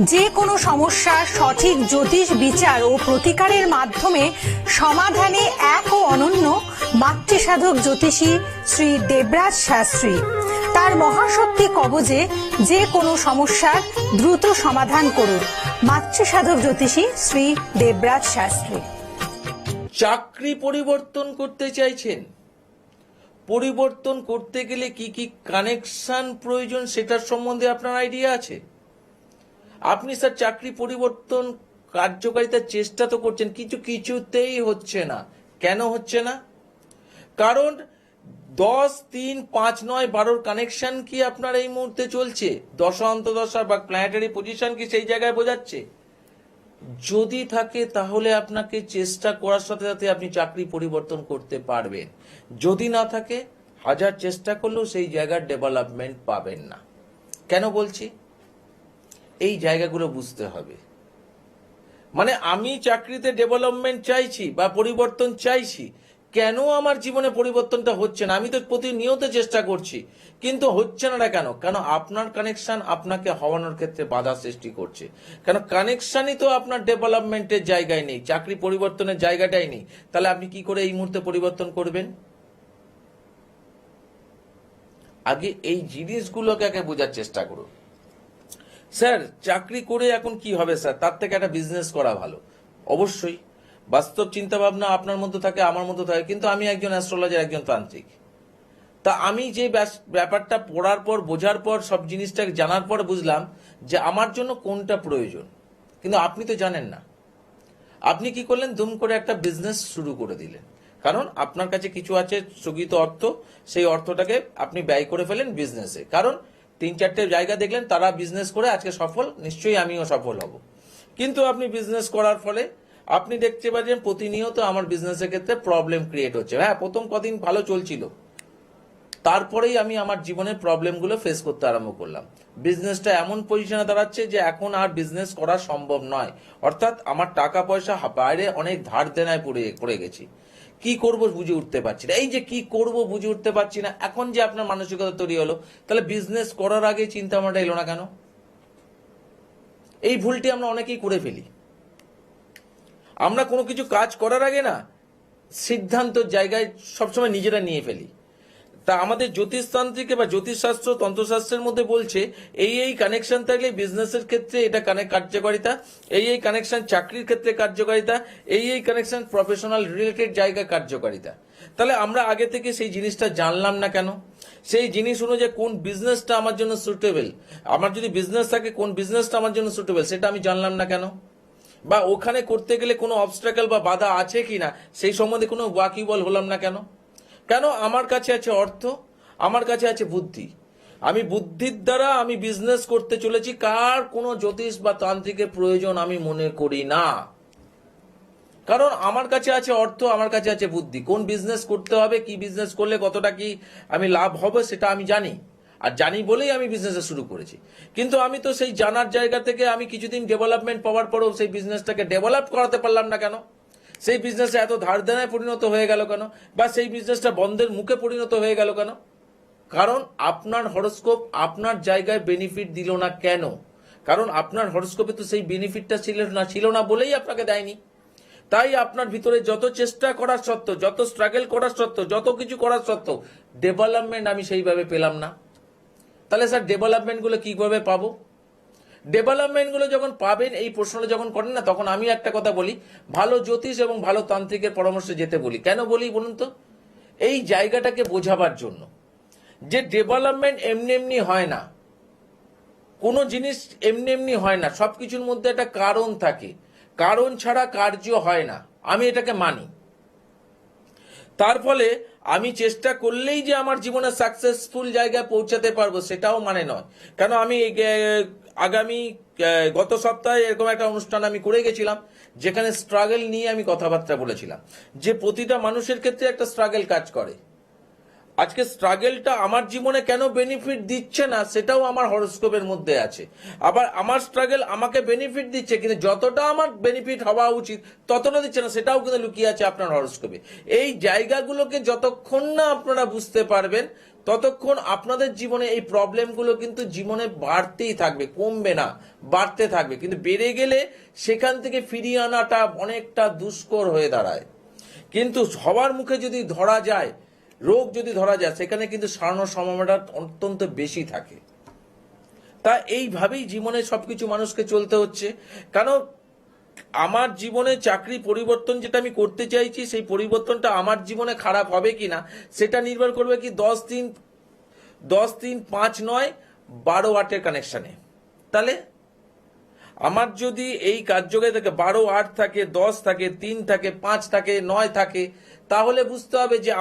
যে কোনো সমস্যার সঠিক জ্যোতিষ বিচার ও প্রতিকারের মাধ্যমে সমাধানে এক ও অনন্য মাতৃসাধক জ্যোতিষী শ্রী দেবরাজ শাস্ত্রী। তার মহাশক্তি কবজে যে কোনো সমস্যার দ্রুত সমাধান করুন। মাতৃসাধক জ্যোতিষী শ্রী দেবরাজ শাস্ত্রী। চাকরি পরিবর্তন করতে চাইছেন? পরিবর্তন করতে গেলে কি কি কানেকশন প্রয়োজন সেটার সম্বন্ধে আপনার আইডিয়া আছে? আপনি স্যার চাকরি পরিবর্তন কার্যকারিতার চেষ্টা তো করছেন, কিছুতেই হচ্ছে না। কেন হচ্ছে না? কারণ 10, 3, 5, 9, 12 কানেকশন কি আপনার এই মুহূর্তে চলছে? দশা অন্তদশা বা প্ল্যানেটারি পজিশন কি সেই জায়গায় বোঝাচ্ছে? যদি থাকে তাহলে আপনাকে চেষ্টা করার সাথে সাথে আপনি চাকরি পরিবর্তন করতে পারবেন। যদি না থাকে, হাজার চেষ্টা করলেও সেই জায়গার ডেভেলপমেন্ট পাবেন না। কেন বলছি? এই জায়গাগুলো বুঝতে হবে। মানে আমি চাকরিতে ডেভেলপমেন্ট চাইছি বা পরিবর্তন চাইছি, কেন আমার জীবনে পরিবর্তনটা হচ্ছে না? আমি তো প্রতিনিয়ত চেষ্টা করছি, কিন্তু হচ্ছে না কেন? কেন আপনার কানেকশন আপনাকে হওয়ানোর ক্ষেত্রে বাধা সৃষ্টি করছে। কেন কানেকশনই তো আপনার ডেভেলপমেন্টের জায়গায় নেই, চাকরি পরিবর্তনের জায়গাটাই নেই। তাহলে আপনি কি করে এই মুহূর্তে পরিবর্তন করবেন? আগে এই জিনিসগুলোকে আগে বোঝার চেষ্টা করুন। স্যার চাকরি করে এখন কি হবে স্যার? তার থেকে একটা বিজনেস করা ভালো। অবশ্যই বাস্তব চিন্তা ভাবনা আপনার মধ্যে থাকে, আমার মধ্যে থাকে, কিন্তু আমি একজন অ্যাস্ট্রোলজার, একজন তান্ত্রিক। তা আমি যে ব্যাপারটা পড়ার পর, বোঝার পর, সব জিনিসটাকে জানার পর বুঝলাম যে আমার জন্য কোনটা প্রয়োজন। কিন্তু আপনি তো জানেন না। আপনি কি করলেন? দুম করে একটা বিজনেস শুরু করে দিলেন। কারণ আপনার কাছে কিছু আছে স্থগিত অর্থ, সেই অর্থটাকে আপনি ব্যয় করে ফেলেন বিজনেসে। কারণ 3-4টে জায়গা দেখলেন তারা বিজনেস করে আজকে সফল, নিশ্চয়ই আমিও সফল হব। কিন্তু আপনি বিজনেস করার ফলে আপনি দেখতে পাচ্ছেন প্রতিনিয়ত আমার বিজনেসের ক্ষেত্রে প্রবলেম ক্রিয়েট হচ্ছে। হ্যাঁ, প্রথম কদিন ভালো চলছিল, তারপরেই আমি আমার জীবনের প্রবলেমগুলো ফেস করতে আরম্ভ করলাম। বিজনেসটা এমন পজিশনে দাঁড়াচ্ছে যে এখন আর বিজনেস করা সম্ভব নয়। অর্থাৎ আমার টাকা পয়সা বাইরে অনেক ধার দেনায় পড়ে গেছি। কি করব বুঝে উঠতে পারছি না। এই যে কি করব বুঝে উঠতে পারছি না, এখন যে আপনার মানসিকতা তৈরি হলো, তাহলে বিজনেস করার আগে চিন্তা ভাবনাটা এলো না কেন? এই ভুলটি আমরা অনেকেই করে ফেলি। আমরা কোনো কিছু কাজ করার আগে না সিদ্ধান্তর জায়গায় সবসময় নিজেরা নিয়ে ফেলি। তা আমাদের জ্যোতিষতান্ত্রিকে বা জ্যোতিষশাস্ত্র, তন্ত্রশাস্ত্রের মধ্যে বলছে এই কানেকশন থাকলে বিজনেসের ক্ষেত্রে এটা কার্যকারিতা, এই কানেকশন চাকরির ক্ষেত্রে কার্যকারিতা, এই কানেকশন প্রফেশনাল রিলেটেড জায়গায় কার্যকারিতা। তাহলে আমরা আগে থেকে সেই জিনিসটা জানলাম না কেন? সেই জিনিস অনুযায়ী কোন বিজনেসটা আমার জন্য সুটেবল, আমার যদি বিজনেস থাকে কোন বিজনেসটা আমার জন্য সুটেবল সেটা আমি জানলাম না কেন? বা ওখানে করতে গেলে কোনো অবস্ট্রাকল বা বাধা আছে কিনা সেই সম্বন্ধে কোনো ওয়াকিবল হলাম না কেন? কেন? আমার কাছে আছে অর্থ, আমার কাছে আছে বুদ্ধি। আমি বুদ্ধির দ্বারা আমি বিজনেস করতে চলেছি। কার কোনো জ্যোতিষ বা তান্ত্রিকের প্রয়োজন আমি মনে করি না। কারণ আমার কাছে আছে অর্থ, আমার কাছে আছে বুদ্ধি। কোন বিজনেস করতে হবে, কি বিজনেস করলে কতটা কি আমি লাভ হবে সেটা আমি জানি। আর জানি বলেই আমি বিজনেসটা শুরু করেছি। কিন্তু আমি তো সেই জানার জায়গা থেকে আমি কিছুদিন ডেভেলপমেন্ট পাওয়ার পরেও সেই বিজনেসটাকে ডেভেলপ করাতে পারলাম না কেন? সেই বিজনেসে এত ধার দেনায় পরিণত হয়ে গেল কেন? বা সেই বিজনেসটা বন্ধের মুখে পরিণত হয়ে গেল কেন? কারণ আপনার হরোস্কোপ আপনার জায়গায় বেনিফিট দিল না কেন? কারণ আপনার হরোস্কোপে তো সেই বেনিফিটটা ছিল না বলেই আপনাকে দেয়নি। তাই আপনার ভিতরে যত চেষ্টা করার সত্ত্বেও, যত স্ট্রাগল করার সত্ত্বেও, যত কিছু করার সত্ত্বেও ডেভেলপমেন্ট আমি সেইভাবে পেলাম না। তাহলে স্যার ডেভেলপমেন্টগুলো কিভাবে পাবো? ডেভেলপমেন্টগুলো যখন পাবেন, এই প্রশ্নটা যখন করেন না, তখন আমি একটা কথা বলি, ভালো জ্যোতিষ এবং ভালো তান্ত্রিকের পরামর্শে যেতে বলি। কেন বলি বলুন তো? এই জায়গাটাকে বোঝাবার জন্য যে ডেভেলপমেন্ট এমনি এমনি হয় না, কোনো জিনিস এমনি এমনি হয় না, সবকিছুর মধ্যে একটা কারণ থাকে। কারণ ছাড়া কার্য হয় না, আমি এটাকে মানি। তার ফলে আমি চেষ্টা করলেই যে আমার জীবনে সাকসেসফুল জায়গায় পৌঁছাতে পারবো সেটাও মানে নয়। কেন? আমি গত সপ্তাহে এরকম একটা অনুষ্ঠান আমি করে গেছিলাম, যেখানে স্ট্রাগল নিয়ে আমি কথাবার্তা বলেছিলাম, যে প্রতিটা মানুষের ক্ষেত্রে একটা স্ট্রাগল কাজ করে। আজকে স্ট্রাগলটা আমার জীবনে কেন বেনিফিট দিচ্ছে না সেটাও আমার হরোস্কোপের মধ্যে আছে। আবার আমার স্ট্রাগল আমাকে বেনিফিট দিচ্ছে, কিন্তু যতটা আমার বেনিফিট হওয়া উচিত ততটা দিচ্ছে না, সেটাও কিন্তু লুকিয়ে আছে আপনার হরোস্কোপে। এই জায়গাগুলোকে যতক্ষণ না আপনারা বুঝতে পারবেন ততক্ষণ আপনাদের জীবনে এই প্রবলেমগুলো কিন্তু জীবনে বাড়তেই থাকবে, কমবে না, বাড়তে থাকবে। কিন্তু বেড়ে গেলে সেখান থেকে ফিরিয়ে আনাটা অনেকটা দুষ্কর হয়ে দাঁড়ায়। কিন্তু সবার মুখে যদি ধরা যায়, রোগ যদি ধরা যায়, সেখানে কিন্তু সারানোর সম্ভাবনাটা অত্যন্ত বেশি থাকে। তা এইভাবেই জীবনে সবকিছু মানুষকে চলতে হচ্ছে। কারণ আমার জীবনে চাকরি পরিবর্তন যেটা আমি করতে চাইছি, সেই পরিবর্তনটা আমার জীবনে খারাপ হবে কিনা সেটা নির্ভর করবে কি 10-3-5-9-12-8 কানেকশনে। তাহলে আমার যদি এই কার্যকারী থাকে 12-8 থাকে, 10 থাকে, 3 থাকে, 5 থাকে, 9 থাকে, তাহলে বুঝতে হবে যে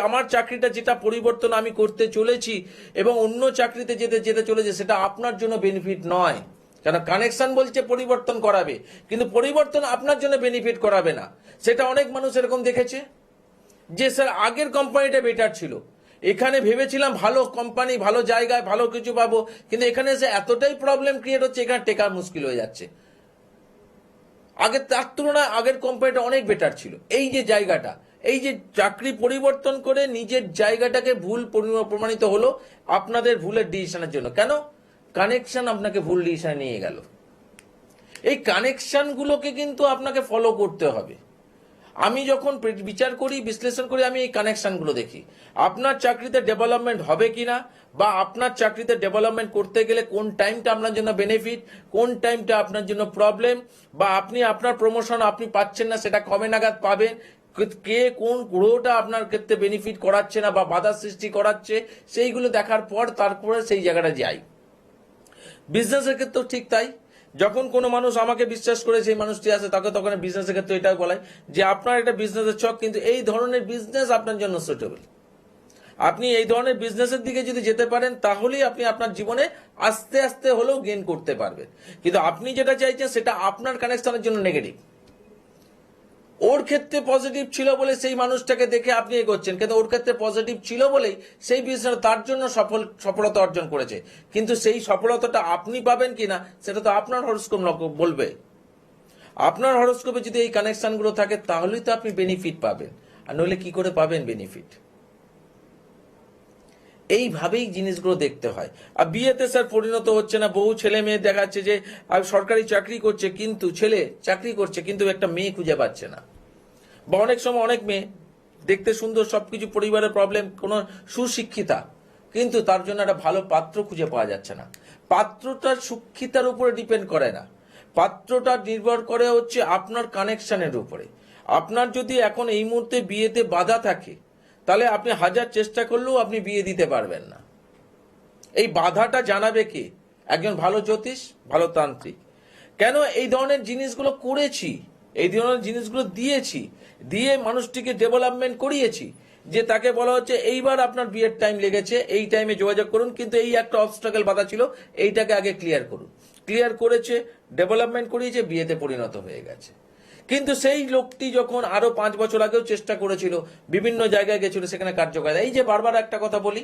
আমার চাকরিটা যেটা পরিবর্তন আমি করতে চলেছি এবং অন্য চাকরিতে যেতে যেতে চলেছে, সেটা আপনার জন্য বেনিফিট নয়। কারণ কানেকশন বলছে পরিবর্তন করাবে, কিন্তু পরিবর্তন আপনার জন্য বেনিফিট করাবে না। সেটা অনেক মানুষ এরকম দেখেছে যে স্যার আগের কোম্পানিটা বেটার ছিল, এখানে ভেবেছিলাম ভালো কোম্পানি, ভালো জায়গায় ভালো কিছু পাবো, কিন্তু এখানে এসে এতটাই প্রবলেম ক্রিয়েট হচ্ছে, এখানে টেকা মুশকিল হয়ে যাচ্ছে। আগের তার তুলনায় আগের কোম্পানিটা অনেক বেটার ছিল। এই যে জায়গাটা, এই যে চাকরি পরিবর্তন করে নিজের জায়গাটাকে ভুল প্রমাণিত হলো আপনাদের ভুলের ডিসিশনের জন্য। কেন? কানেকশন আপনাকে ভুল ডিসিশনে নিয়ে গেল। এই কানেকশন গুলোকে কিন্তু আপনাকে ফলো করতে হবে। আমি যখন বিচার করি, বিশ্লেষণ করি, আমি এই কানেকশনগুলো দেখি। আপনার চাকরিতে ডেভেলপমেন্ট হবে কিনা, বা আপনার চাকরিতে ডেভেলপমেন্ট করতে গেলে কোন টাইমটা আপনার জন্য বেনিফিট, কোন টাইমটা আপনার জন্য প্রবলেম, বা আপনি আপনার প্রমোশন আপনি পাচ্ছেন না, সেটা কবে নাগাদ পাবেন, কে কোন গ্রহটা আপনার ক্ষেত্রে বেনিফিট করাচ্ছে না বা বাধা সৃষ্টি করাচ্ছে, সেইগুলো দেখার পর তারপরে সেই জায়গাটা যাই। বিজনেসের ক্ষেত্রেও ঠিক তাই। যখন কোনো মানুষ আমাকে বিশ্বাস করে সেই মানুষটি আসে, তাকে তখন বিজনেসের ক্ষেত্রে এটাও বলাই যে আপনার একটা বিজনেসের ছক, কিন্তু এই ধরনের বিজনেস আপনার জন্য সুটেবল। আপনি এই ধরনের বিজনেসের দিকে যদি যেতে পারেন, তাহলেই আপনি আপনার জীবনে আস্তে আস্তে হলেও গেইন করতে পারবেন। কিন্তু আপনি যেটা চাইছেন সেটা আপনার কানেকশনের জন্য নেগেটিভ। ওর ক্ষেত্রে পজিটিভ ছিল বলে সেই মানুষটাকে দেখে আপনি এগোচ্ছেন, কিন্তু ওর ক্ষেত্রে পজিটিভ ছিল বলেই সেই বিজনেস তার জন্য সফলতা অর্জন করেছে। কিন্তু সেই সফলতাটা আপনি পাবেন কিনা সেটা তো আপনার হরোস্কোপ বলবে। আপনার হরোস্কোপে যদি এই কানেকশনগুলো থাকে, তাহলেই তো আপনি বেনিফিট পাবেন, আর নইলে কি করে পাবেন বেনিফিট? এইভাবেই জিনিসগুলো দেখতে হয়। আর বিয়েতে স্যার পরিণত হচ্ছে না, বহু ছেলে মেয়ে দেখাচ্ছে যে সরকারি চাকরি করছে, কিন্তু ছেলে চাকরি করছে কিন্তু একটা মেয়ে খুঁজে পাচ্ছে না। বা অনেক সময় অনেক মেয়ে দেখতে সুন্দর, সবকিছু, পরিবারের প্রবলেম, কোনো সুশিক্ষিতা, কিন্তু তার জন্য একটা ভালো পাত্র খুঁজে পাওয়া যাচ্ছে না। পাত্রটা শিক্ষিতার উপরে ডিপেন্ড করে না, পাত্রটা নির্ভর করে হচ্ছে আপনার কানেকশনের উপরে। আপনার যদি এখন এই মুহূর্তে বিয়েতে বাধা থাকে, তাহলে আপনি হাজার চেষ্টা করলেও আপনি বিয়ে দিতে পারবেন না। এই বাধাটা জানাবে কে? একজন ভালো জ্যোতিষ, ভালো তান্ত্রিক। কেন এই ধরনের জিনিসগুলো করেছি, এই ধরনের জিনিসগুলো দিয়েছি, দিয়ে মানুষটিকে ডেভেলপমেন্ট করিয়েছি, যে তাকে বলা হচ্ছে এইবার আপনার বিয়ের টাইম লেগেছে, এই টাইমে যোগাযোগ করুন, কিন্তু এই একটা অবস্ট্রাগল বাধা ছিল, এইটাকে আগে ক্লিয়ার করুন। ক্লিয়ার করেছে, ডেভেলপমেন্ট করিয়েছে, বিয়েতে পরিণত হয়ে গেছে। কিন্তু সেই লোকটি যখন আরো 5 বছর আগেও চেষ্টা করেছিল, বিভিন্ন জায়গায় গেছিল, সেখানে কার্যকারিতা। এই যে বারবার একটা কথা বলি,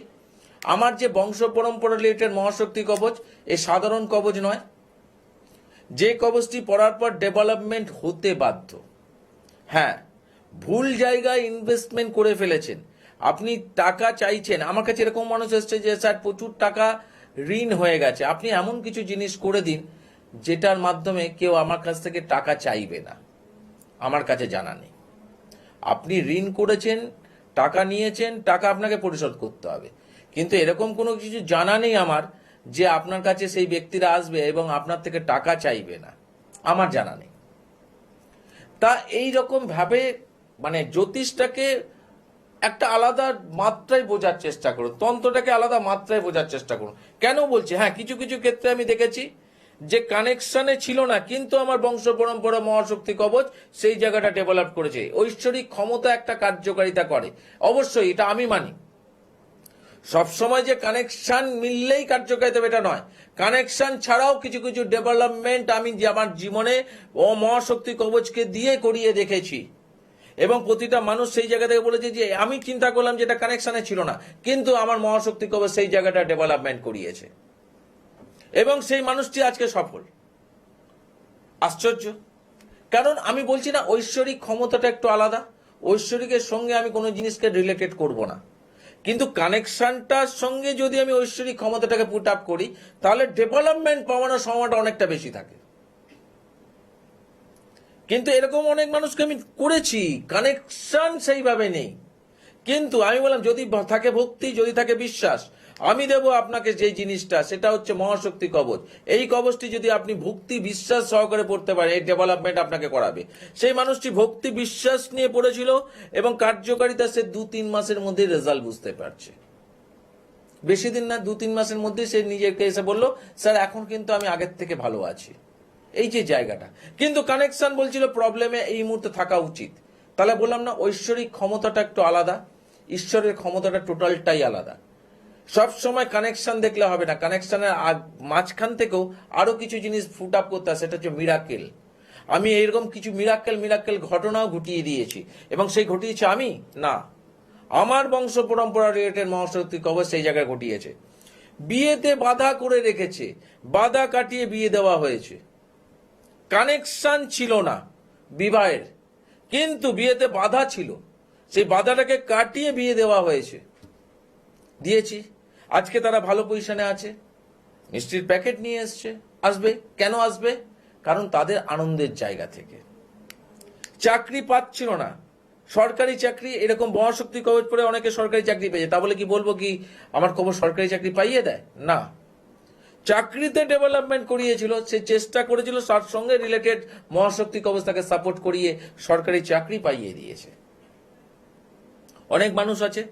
আমার যে বংশ পরম্পরা রিলেটেড মহাশক্তি কবচ, এ সাধারণ কবচ নয়। যে কবচটি পড়ার পর ডেভেলপমেন্ট হতে বাধ্য। হ্যাঁ, ভুল জায়গায় ইনভেস্টমেন্ট করে ফেলেছেন, আপনি টাকা চাইছেন। আমার কাছে এরকম মানুষ এসছে যে স্যার প্রচুর টাকা ঋণ হয়ে গেছে, আপনি এমন কিছু জিনিস করে দিন যেটার মাধ্যমে কেউ আমার কাছ থেকে টাকা চাইবে না। আমার কাছে জানা নেই। আপনি ঋণ করেছেন, টাকা নিয়েছেন, টাকা আপনাকে পরিশোধ করতে হবে, কিন্তু এরকম কোনো কিছু জানা নেই আমার যে আপনার কাছে সেই ব্যক্তিরা আসবে এবং আপনার থেকে টাকা চাইবে না, আমার জানা নেই। তা এই রকম ভাবে মানে জ্যোতিষটাকে একটা আলাদা মাত্রায় বোঝার চেষ্টা করুন, তন্ত্রটাকে আলাদা মাত্রায় বোঝার চেষ্টা করুন। কেন বলছি? হ্যাঁ, কিছু কিছু ক্ষেত্রে আমি দেখেছি যে কানেকশনে ছিল না, কিন্তু আমার বংশ পরম্পরা মহাশক্তি কবচ সেই জায়গাটা ডেভেলপ করেছে। ঐশ্বরিক ক্ষমতা একটা কার্যকারিতা করে, অবশ্যই এটা আমি মানি। সবসময় যে কানেকশন মিললেই কার্যকারিতা এটা নয়, কানেকশন ছাড়াও কিছু কিছু ডেভেলপমেন্ট আমি আমার জীবনে ও মহাশক্তি কবচকে দিয়ে করিয়ে দেখেছি। এবং প্রতিটা মানুষ সেই জায়গা থেকে বলেছে যে আমি চিন্তা করলাম যেটা কানেকশনে ছিল না, কিন্তু আমার মহাশক্তি কবচ সেই জায়গাটা ডেভেলপমেন্ট করিয়েছে, এবং সেই মানুষটি আজকে সফল। আশ্চর্য। কারণ আমি বলছি না, ঐশ্বরিক ক্ষমতাটা একটু আলাদা। ঐশ্বরিকের সঙ্গে আমি কোনো জিনিসকে রিলেটেড করব না, কিন্তু কানেকশনটার সঙ্গে যদি আমি ঐশ্বরিক ক্ষমতাটাকে পুট আপ করি, তাহলে ডেভেলপমেন্ট পাওয়ানোর সময়টা অনেকটা বেশি থাকে। কিন্তু এরকম অনেক মানুষকে আমি করেছি, কানেকশন সেইভাবে নেই। কিন্তু আমি বললাম যদি থাকে ভক্তি, যদি থাকে বিশ্বাস, আমি দেব আপনাকে যে জিনিসটা, সেটা হচ্ছে মহাশক্তি কবচ। এই কবচটি যদি আপনি ভক্তি বিশ্বাস সহকারে পড়তে পারেন, এই ডেভেলপমেন্ট আপনাকে করাবে। সেই মানুষটি ভক্তি বিশ্বাস নিয়ে পড়েছিল এবং কার্যকারিতা সে 2-3 মাসের মধ্যে রেজাল্ট বুঝতে পারছে। বেশি দিন না, 2-3 মাসের মধ্যে সে নিজেকে এসে বলল, স্যার এখন কিন্তু আমি আগের থেকে ভালো আছি। এই যে জায়গাটা, কিন্তু কানেকশন বলছিল প্রবলেমে এই মুহূর্তে থাকা উচিত। তাহলে বললাম না, ঐশ্বরিক ক্ষমতাটা একটু আলাদা, ঈশ্বরের ক্ষমতাটা টোটালটাই আলাদা। সব সময় কানেকশন দেখলে হবে না, কানেকশনের মাঝখান থেকেও আরো কিছু জিনিস ফুট আপ করতে হয়, সেটা হচ্ছে মিরাকেল। আমি এইরকম কিছু মিরাকেল ঘটনাও ঘটিয়ে দিয়েছি, এবং সেই ঘটিয়েছি আমি না, আমার বংশ পরম্পরা রিলেটেড মহাশক্তি কবচ সেই জায়গায় ঘটিয়েছে। বিয়েতে বাধা করে রেখেছে, বাধা কাটিয়ে বিয়ে দেওয়া হয়েছে। কানেকশন ছিল না বিবাহের, কিন্তু বিয়েতে বাধা ছিল, সেই বাধাটাকে কাটিয়ে বিয়ে দেওয়া হয়েছে, দিয়েছি। আজকে তারা ভালো পজিশনে আছে, মিষ্টির প্যাকেট নিয়ে আসবে। কেন আসবে? কারণ তাদের আনন্দের জায়গা থেকে। চাকরি পাচ্ছিল না, সরকারি চাকরি, এরকম মহাশক্তি কবচ পড়ে অনেকে সরকারি চাকরি পেয়েছে। তা বলে কি বলবো কি আমার কবচ সরকারি চাকরি পাইয়ে দেয়? না, চাকরিতে ডেভেলপমেন্ট করিয়েছিল, সে চেষ্টা করেছিল, তার সঙ্গে রিলেটেড মহাশক্তি কবচ তাকে সাপোর্ট করিয়ে সরকারি চাকরি পাইয়ে দিয়েছে। অনেক মানুষ আছে,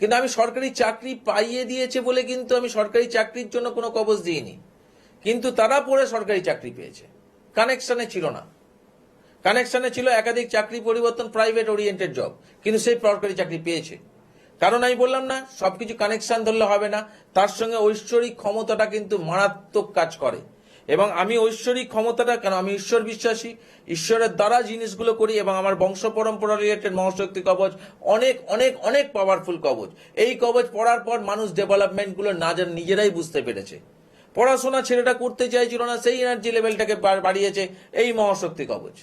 কিন্তু আমি সরকারি চাকরি পাইয়ে দিয়েছে বলে কিন্তু আমি সরকারি চাকরির জন্য কোনো কবচ দিইনি, কিন্তু তারা পড়ে সরকারি চাকরি পেয়েছে। কানেকশনে ছিল না, কানেকশনে ছিল একাধিক চাকরি পরিবর্তন, প্রাইভেট ওরিয়েন্টেড জব, কিন্তু সেই সরকারি চাকরি পেয়েছে। কারণ আমি বললাম না, সবকিছু কানেকশন ধরলে হবে না, তার সঙ্গে ঐশ্বরিক ক্ষমতাটা কিন্তু মারাত্মক কাজ করে। এবং আমি ঐশ্বরিক ক্ষমতাটা, কেন আমি ঈশ্বর বিশ্বাসী, ঈশ্বরের দ্বারা জিনিসগুলো করি, এবং আমার বংশ পরম্পরা রিলেটেড মহাশক্তি কবচ অনেক অনেক অনেক পাওয়ারফুল কবচ। এই কবচ পড়ার পর মানুষ ডেভেলপমেন্টগুলো না জান নিজেরাই বুঝতে পেরেছে। পড়াশোনা ছেলেটা করতে চাইছিল না, সেই এনার্জি লেভেলটাকে বাড়িয়েছে এই মহাশক্তি কবচ।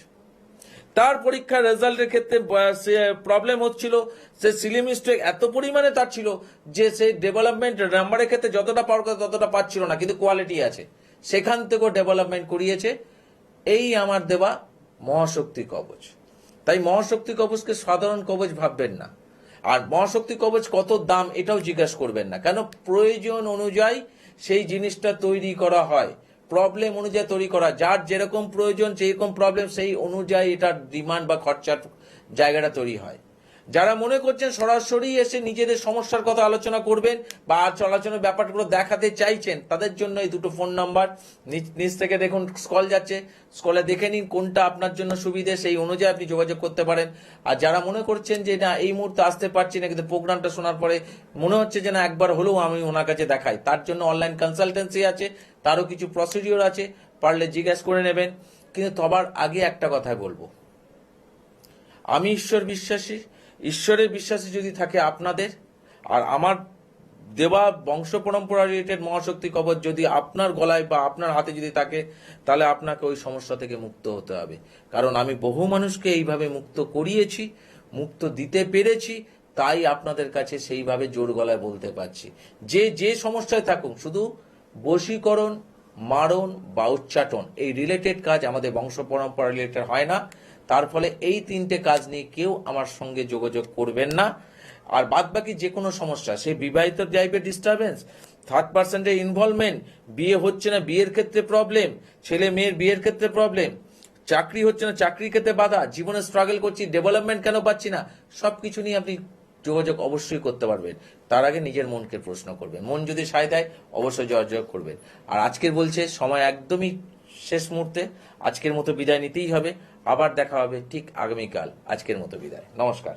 তার পরীক্ষার রেজাল্টের ক্ষেত্রে প্রবলেম হচ্ছিল, সে সিলি মিস্টেক এত পরিমাণে তার ছিল যে সেই ডেভেলপমেন্ট নাম্বারের ক্ষেত্রে যতটা পাওয়ার কথা ততটা পাচ্ছিল না, কিন্তু কোয়ালিটি আছে, সেখান থেকেও ডেভেলপমেন্ট করিয়েছে এই আমার দেওয়া মহাশক্তি কবচ। তাই মহাশক্তি কবচকে সাধারণ কবচ ভাববেন না। আর মহাশক্তি কবচ কত দাম এটাও জিজ্ঞাসা করবেন না, কেন প্রয়োজন অনুযায়ী সেই জিনিসটা তৈরি করা হয়, প্রবলেম অনুযায়ী তৈরি করা, যার যেরকম প্রয়োজন যেরকম প্রবলেম সেই অনুযায়ী এটার ডিমান্ড বা খরচার জায়গাটা তৈরি হয়। যারা মনে করছেন সরাসরি এসে নিজেদের সমস্যার কথা আলোচনা করবেন বা আলোচনার ব্যাপারগুলো দেখাতে চাইছেন, তাদের জন্য এই দুটো ফোন নাম্বার নিচ থেকে দেখুন স্কল যাচ্ছে, স্কলে দেখে নিন কোনটা আপনার জন্য সুবিধে, সেই অনুযায়ী আপনি যোগাযোগ করতে পারেন। আর যারা মনে করছেন যে না এই মুহূর্তে আসতে পারছি না, কিন্তু প্রোগ্রামটা শোনার পরে মনে হচ্ছে যে না একবার হলেও আমি ওনার কাছে দেখাই, তার জন্য অনলাইন কনসালটেন্সি আছে, তারও কিছু প্রসিডিওর আছে, পারলে জিজ্ঞাসা করে নেবেন। কিন্তু সবার আগে একটা কথা বলবো, আমি ঈশ্বর বিশ্বাসী, ঈশ্বরের বিশ্বাসী যদি থাকে আপনাদের, আর আমার দেওয়া বংশ পরম্পরা রিলেটেড মহাশক্তি কবচ যদি আপনার গলায় বা আপনার হাতে যদি থাকে, তাহলে আপনাকে ওই সমস্যা থেকে মুক্ত হতে হবে। কারণ আমি বহু মানুষকে এইভাবে মুক্ত করিয়েছি, মুক্ত দিতে পেরেছি, তাই আপনাদের কাছে সেইভাবে জোর গলায় বলতে পারছি। যে সমস্যায় থাকুন, শুধু বশীকরণ, মারণ বা উচ্চাটন এই রিলেটেড কাজ আমাদের বংশ পরম্পরা রিলেটেড হয় না। তার ফলে এই 3টে কাজ নিয়ে কেউ আমার সঙ্গে যোগাযোগ করবেন না। আর বাদ বাকি যে কোনো সমস্যা, সে বিবাহিত লাইফে ডিস্টারবেন্স, থার্ড পার্সনের ইনভলভমেন্ট, বিয়ে হচ্ছে না বিয়ের ক্ষেত্রে প্রবলেম, ছেলে মেয়ের বিয়ের ক্ষেত্রে প্রবলেম, চাকরি হচ্ছে না চাকরির ক্ষেত্রে বাধা, জীবনে স্ট্রাগল করছি, ডেভেলপমেন্ট কেন পাচ্ছি না, সবকিছু নিয়ে আপনি যোগাযোগ অবশ্যই করতে পারবেন। তার আগে নিজের মনকে প্রশ্ন করবেন, মন যদি সায় দেয় অবশ্যই যোগাযোগ করবেন। আর আজকের বলছে সময় একদমই শেষ মুহূর্তে, আজকের মতো বিদায় নিতেই হবে। আবার দেখা হবে ঠিক আগামীকাল। আজকের মতো বিদায়, নমস্কার।